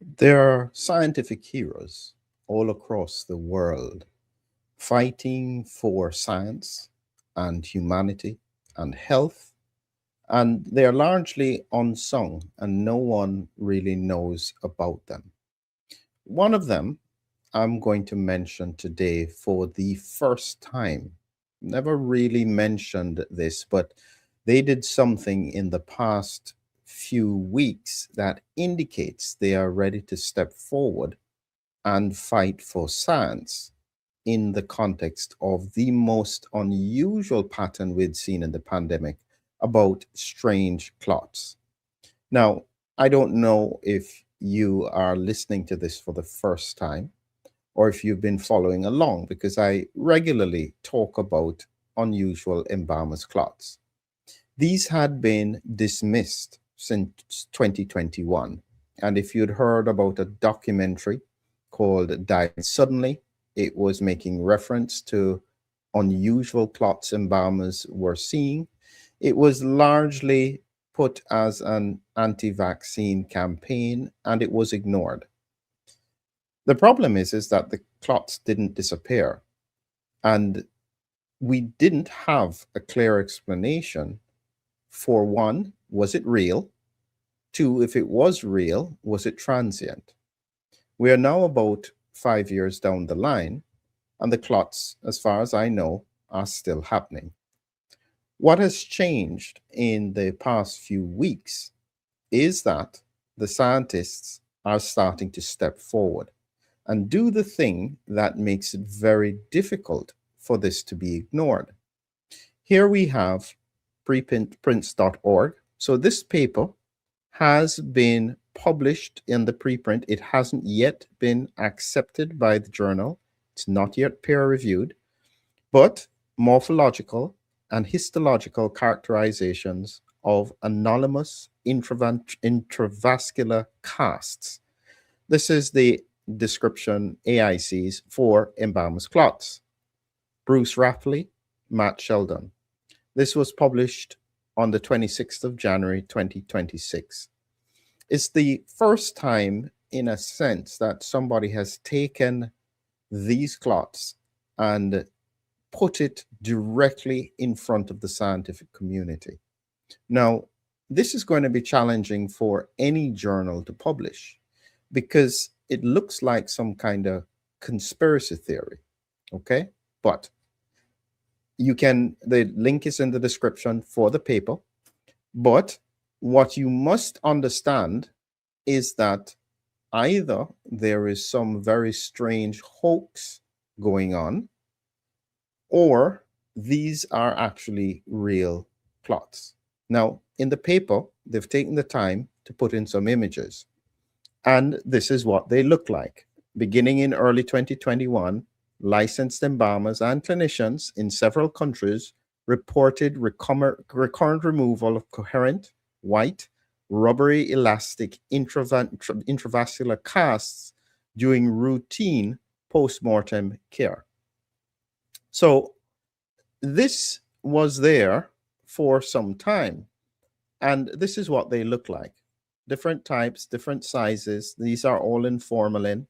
There are scientific heroes all across the world fighting for science and humanity and health, and they are largely unsung and no one really knows about them. One of them I'm going to mention today for the first time. Never really mentioned this, but they did something in the past few weeks that indicates they are ready to step forward and fight for science in the context of the most unusual pattern we'd seen in the pandemic about strange clots. Now, I don't know if you are listening to this for the first time or if you've been following along because I regularly talk about unusual embalmers clots. These had been dismissed since 2021. And if you'd heard about a documentary called Died Suddenly, it was making reference to unusual clots embalmers were seeing. It was largely put as an anti vaccine campaign and it was ignored. The problem is that the clots didn't disappear and we didn't have a clear explanation for one, was it real? Two, if it was real, was it transient? We are now about 5 years down the line, and the clots, as far as I know, are still happening. What has changed in the past few weeks is that the scientists are starting to step forward and do the thing that makes it very difficult for this to be ignored. Here we have preprints.org. So this paper has been published in the preprint. It hasn't yet been accepted by the journal. It's not yet peer reviewed, but morphological and histological characterizations of anomalous intravascular casts. This is the description AICs for embalmers clots. Bruce Rafley, Matt Sheldon. This was published on the 26th of January 2026. It's the first time, in a sense, that somebody has taken these clots and put it directly in front of the scientific community. Now, this is going to be challenging for any journal to publish because it looks like some kind of conspiracy theory. Okay? But the link is in the description for the paper. But what you must understand is that either there is some very strange hoax going on, or these are actually real clots. Now, in the paper, they've taken the time to put in some images, and this is what they look like. Beginning in early 2021, licensed embalmers and clinicians in several countries reported recurrent removal of coherent, white, rubbery elastic intravascular casts during routine post-mortem care. So this was there for some time, and this is what they look like. Different types, different sizes. These are all in formalin.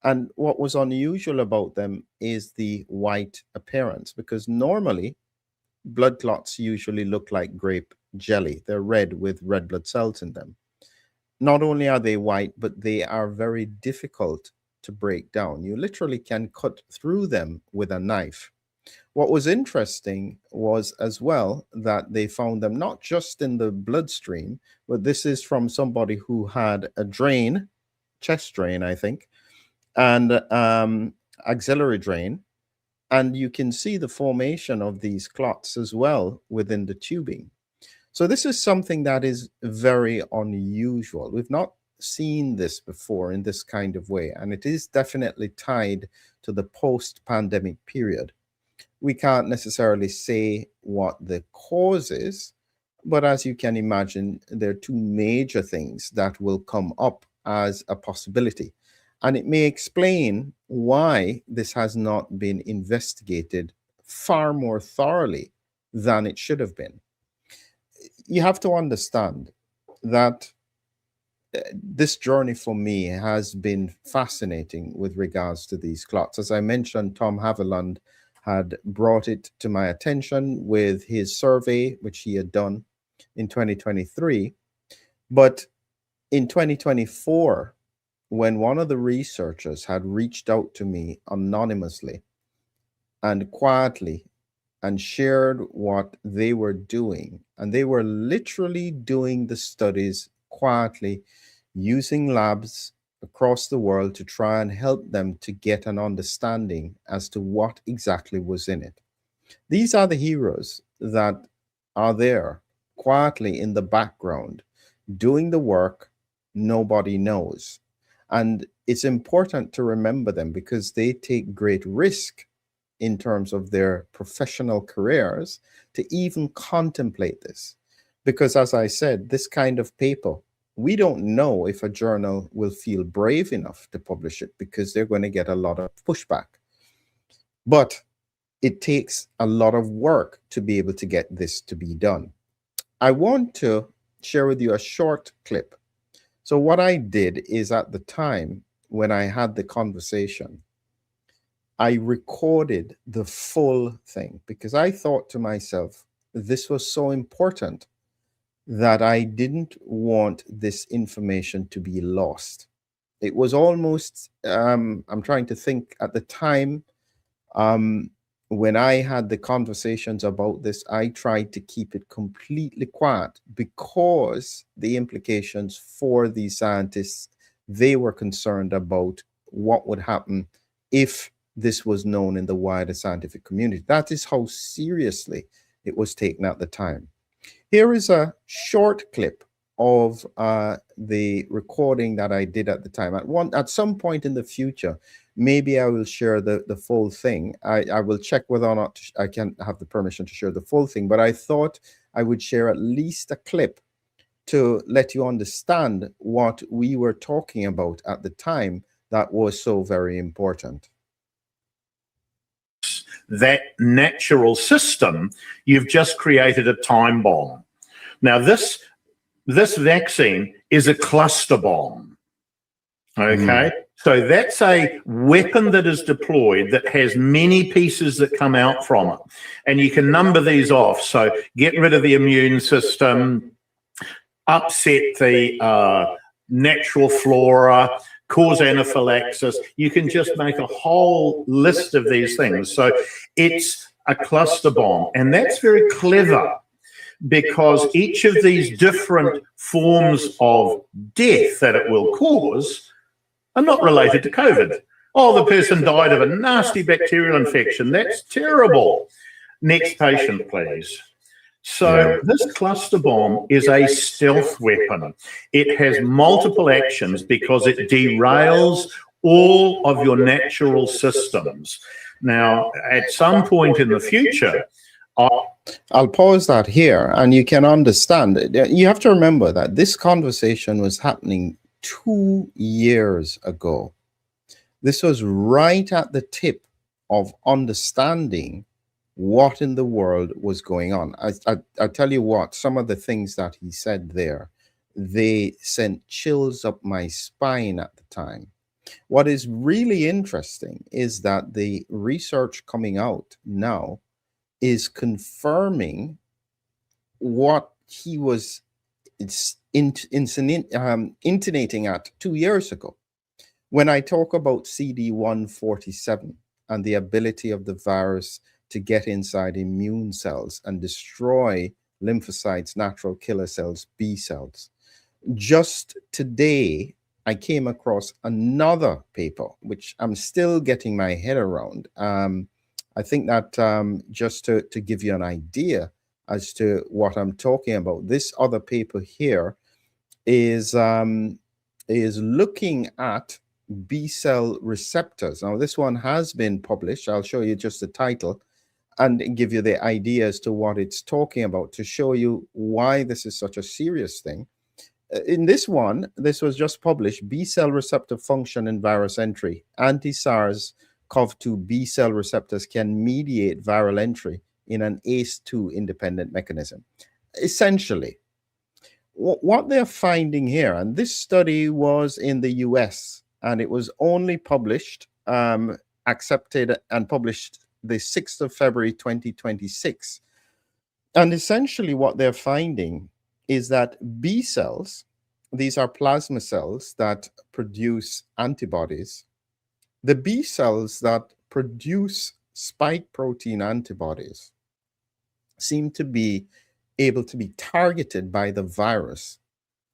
And what was unusual about them is the white appearance, because normally blood clots usually look like grape jelly. They're red with red blood cells in them. Not only are they white, but they are very difficult to break down. You literally can cut through them with a knife. What was interesting was as well that they found them not just in the bloodstream, but this is from somebody who had a drain, chest drain, I think, and axillary drain. And you can see the formation of these clots as well within the tubing. So this is something that is very unusual. We've not seen this before in this kind of way, and it is definitely tied to the post-pandemic period. We can't necessarily say what the cause is, but as you can imagine, there are two major things that will come up as a possibility. And it may explain why this has not been investigated far more thoroughly than it should have been. You have to understand that this journey for me has been fascinating with regards to these clots. As I mentioned, Tom Haviland had brought it to my attention with his survey, which he had done in 2023. But in 2024, when one of the researchers had reached out to me anonymously and quietly and shared what they were doing, and they were literally doing the studies quietly, using labs across the world to try and help them to get an understanding as to what exactly was in it. These are the heroes that are there quietly in the background doing the work nobody knows. And it's important to remember them because they take great risk in terms of their professional careers to even contemplate this. Because as I said, this kind of paper, we don't know if a journal will feel brave enough to publish it because they're going to get a lot of pushback. But it takes a lot of work to be able to get this to be done. I want to share with you a short clip. So what I did is, at the time when I had the conversation, I recorded the full thing because I thought to myself, this was so important that I didn't want this information to be lost. It was almost, I'm trying to think at the time, when I had the conversations about this, I tried to keep it completely quiet because the implications for these scientists, they were concerned about what would happen if this was known in the wider scientific community. That is how seriously it was taken at the time. Here is a short clip of the recording that I did at the time. At some point in the future, maybe I will share the full thing. I will check whether or not I can have the permission to share the full thing, but I thought I would share at least a clip to let you understand what we were talking about at the time that was so very important. That natural system, you've just created a time bomb. Now, this vaccine is a cluster bomb, okay? So that's a weapon that is deployed that has many pieces that come out from it. And you can number these off. So get rid of the immune system, upset the natural flora, cause anaphylaxis. You can just make a whole list of these things. So it's a cluster bomb. And that's very clever because each of these different forms of death that it will cause are not related to COVID. Oh, the person died of a nasty bacterial infection. That's terrible. Next patient, please. So this cluster bomb is a stealth weapon. It has multiple actions because it derails all of your natural systems. Now, at some point in the future, I'll pause that here, and you can understand. You have to remember that this conversation was happening 2 years ago. This was right at the tip of understanding what in the world was going on. I tell you what, some of the things that he said there, they sent chills up my spine at the time. What is really interesting is that the research coming out now is confirming what he was intonating at 2 years ago. When I talk about CD147 and the ability of the virus to get inside immune cells and destroy lymphocytes, natural killer cells, B cells. Just today, I came across another paper, which I'm still getting my head around. I think that just to give you an idea as to what I'm talking about, this other paper here is looking at B cell receptors. Now, this one has been published. I'll show you just the title and give you the idea as to what it's talking about to show you why this is such a serious thing. In this one, this was just published, B cell receptor function in virus entry. Anti-SARS-CoV-2 B cell receptors can mediate viral entry in an ACE2 independent mechanism. Essentially, what they're finding here, and this study was in the US, and it was only published, accepted and published the 6th of February 2026. And essentially what they're finding is that B cells, these are plasma cells that produce antibodies. The B cells that produce spike protein antibodies seem to be able to be targeted by the virus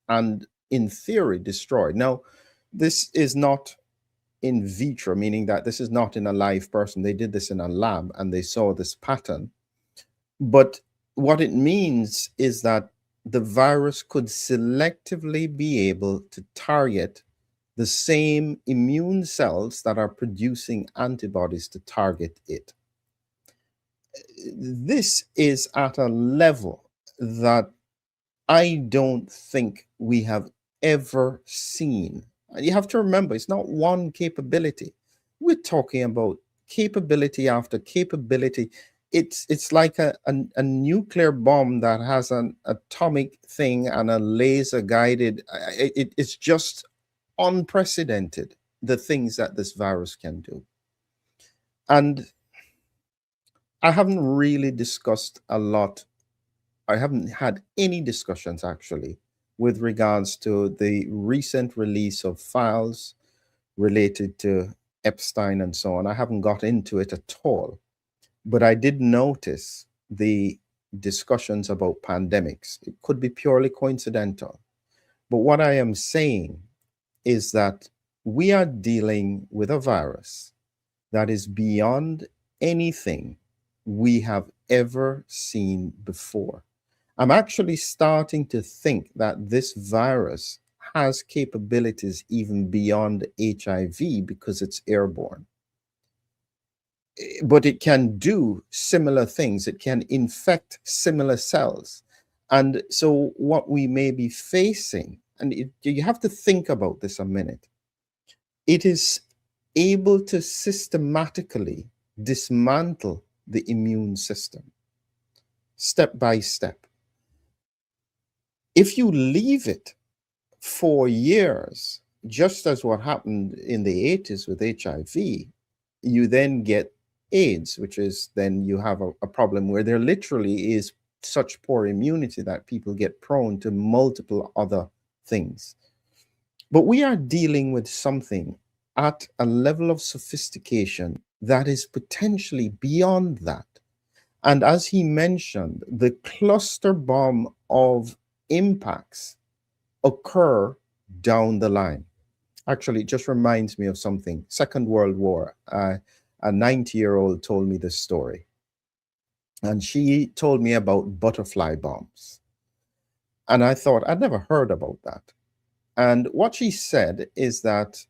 and, in theory, destroyed. Now, this is not in vitro, meaning that this is not in a live person. They did this in a lab and they saw this pattern. But what it means is that the virus could selectively be able to target the same immune cells that are producing antibodies to target it. This is at a level that I don't think we have ever seen. You have to remember, it's not one capability. We're talking about capability after capability. It's like a nuclear bomb that has an atomic thing and a laser guided. It's just unprecedented, the things that this virus can do. And I haven't really discussed a lot. I haven't had any discussions actually with regards to the recent release of files related to Epstein and so on. I haven't got into it at all, but I did notice the discussions about pandemics. It could be purely coincidental. But what I am saying is that we are dealing with a virus that is beyond anything we have ever seen before. I'm actually starting to think that this virus has capabilities even beyond HIV because it's airborne. But it can do similar things. It can infect similar cells. And so what we may be facing, and you have to think about this a minute, it is able to systematically dismantle the immune system step by step. If you leave it for years, just as what happened in the 80s with HIV, you then get AIDS, which is then you have a problem where there literally is such poor immunity that people get prone to multiple other things. But we are dealing with something at a level of sophistication that is potentially beyond that. And as he mentioned, the cluster bomb of impacts occur down the line. Actually, it just reminds me of something. Second World War, a 90-year-old told me this story. And she told me about butterfly bombs. And I thought, I'd never heard about that. And what she said is that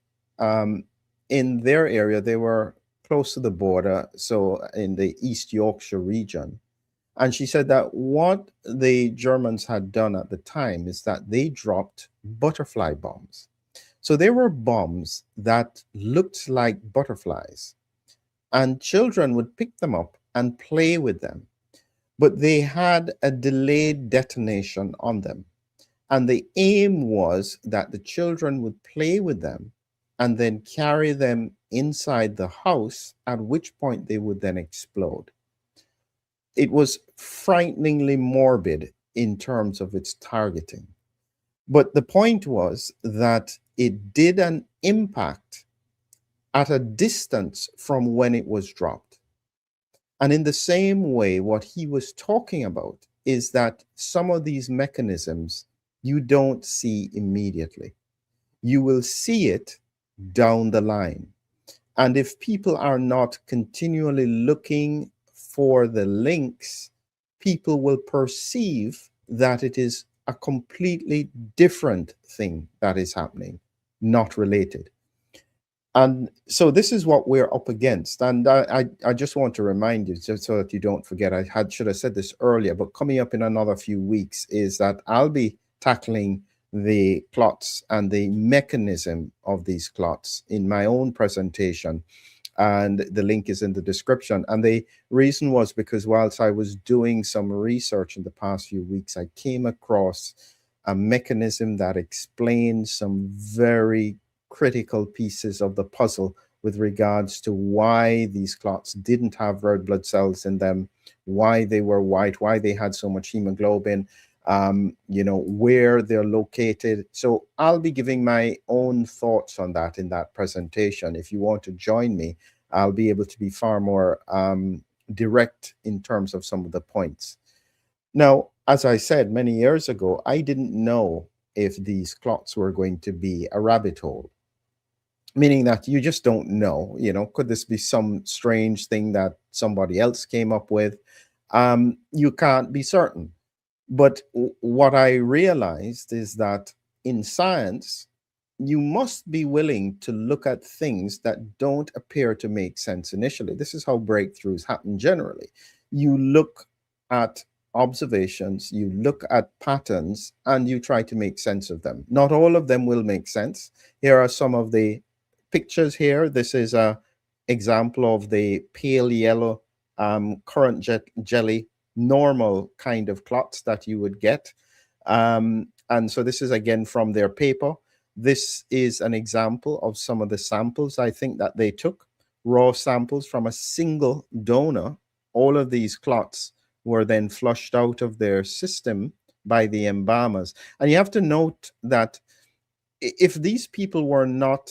in their area, they were close to the border, so in the East Yorkshire region. And she said that what the Germans had done at the time is that they dropped butterfly bombs. So they were bombs that looked like butterflies, and children would pick them up and play with them. But they had a delayed detonation on them. And the aim was that the children would play with them and then carry them inside the house, at which point they would then explode. It was frighteningly morbid in terms of its targeting. But the point was that it did an impact at a distance from when it was dropped. And in the same way, what he was talking about is that some of these mechanisms you don't see immediately. You will see it down the line. And if people are not continually looking for the links, people will perceive that it is a completely different thing that is happening, not related. And so this is what we're up against. And I just want to remind you, just so that you don't forget, should have said this earlier, but coming up in another few weeks is that I'll be tackling the clots and the mechanism of these clots in my own presentation. And the link is in the description. And the reason was because whilst I was doing some research in the past few weeks, I came across a mechanism that explains some very critical pieces of the puzzle with regards to why these clots didn't have red blood cells in them, why they were white, why they had so much hemoglobin, where they're located. So I'll be giving my own thoughts on that in that presentation. If you want to join me, I'll be able to be far more direct in terms of some of the points. Now, as I said many years ago, I didn't know if these clots were going to be a rabbit hole, meaning that you just don't know, could this be some strange thing that somebody else came up with? You can't be certain. But what I realized is that in science, you must be willing to look at things that don't appear to make sense initially. This is how breakthroughs happen generally. You look at observations, you look at patterns, and you try to make sense of them. Not all of them will make sense. Here are some of the pictures here. This is an example of the pale yellow current jelly normal kind of clots that you would get. And so this is again from their paper. This is an example of some of the samples I think that they took, raw samples from a single donor. All of these clots were then flushed out of their system by the embalmers. And you have to note that if these people were not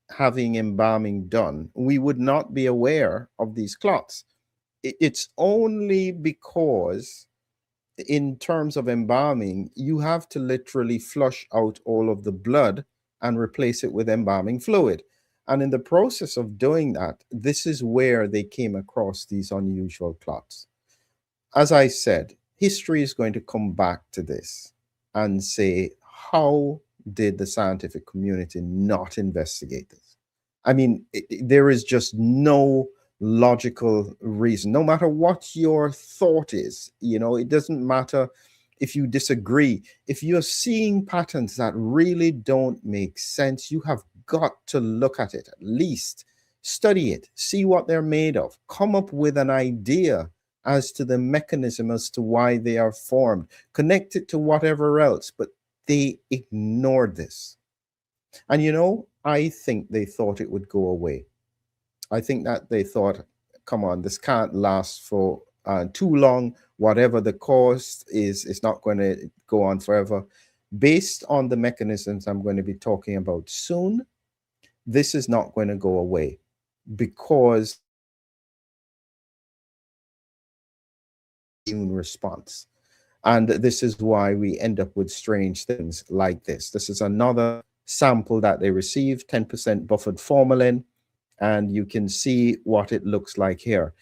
having embalming done, we would not be aware of these clots. It's only because in terms of embalming, you have to literally flush out all of the blood and replace it with embalming fluid. And in the process of doing that, this is where they came across these unusual clots. As I said, history is going to come back to this and say, how did the scientific community not investigate this? I mean, there is just no logical reason, no matter what your thought is. It doesn't matter if you disagree. If you're seeing patterns that really don't make sense, you have got to look at it, at least study it, see what they're made of, come up with an idea as to the mechanism as to why they are formed, connect it to whatever else. But they ignored this. And I think they thought it would go away. I think that they thought, come on, this can't last for too long. Whatever the cost is, it's not going to go on forever. Based on the mechanisms I'm going to be talking about soon, this is not going to go away because immune response. And this is why we end up with strange things like this. This is another sample that they received, 10% buffered formalin. And you can see what it looks like here.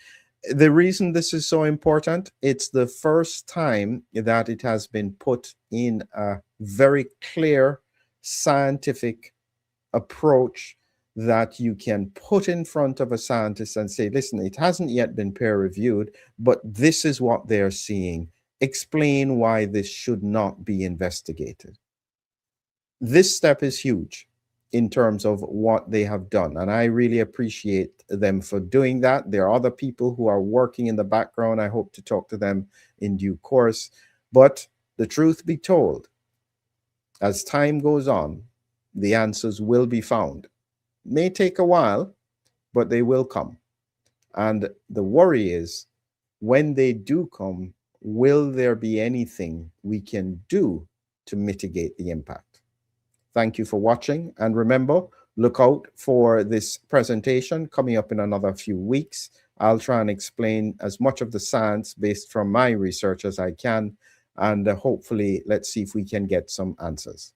The reason this is so important, it's the first time that it has been put in a very clear scientific approach that you can put in front of a scientist and say, listen, it hasn't yet been peer reviewed, but this is what they're seeing. Explain why this should not be investigated. This step is huge in terms of what they have done. And I really appreciate them for doing that. There are other people who are working in the background. I hope to talk to them in due course. But the truth be told, as time goes on, the answers will be found. May take a while, but they will come. And the worry is, when they do come, will there be anything we can do to mitigate the impact? Thank you for watching. And remember, look out for this presentation coming up in another few weeks. I'll try and explain as much of the science based from my research as I can. And hopefully, let's see if we can get some answers.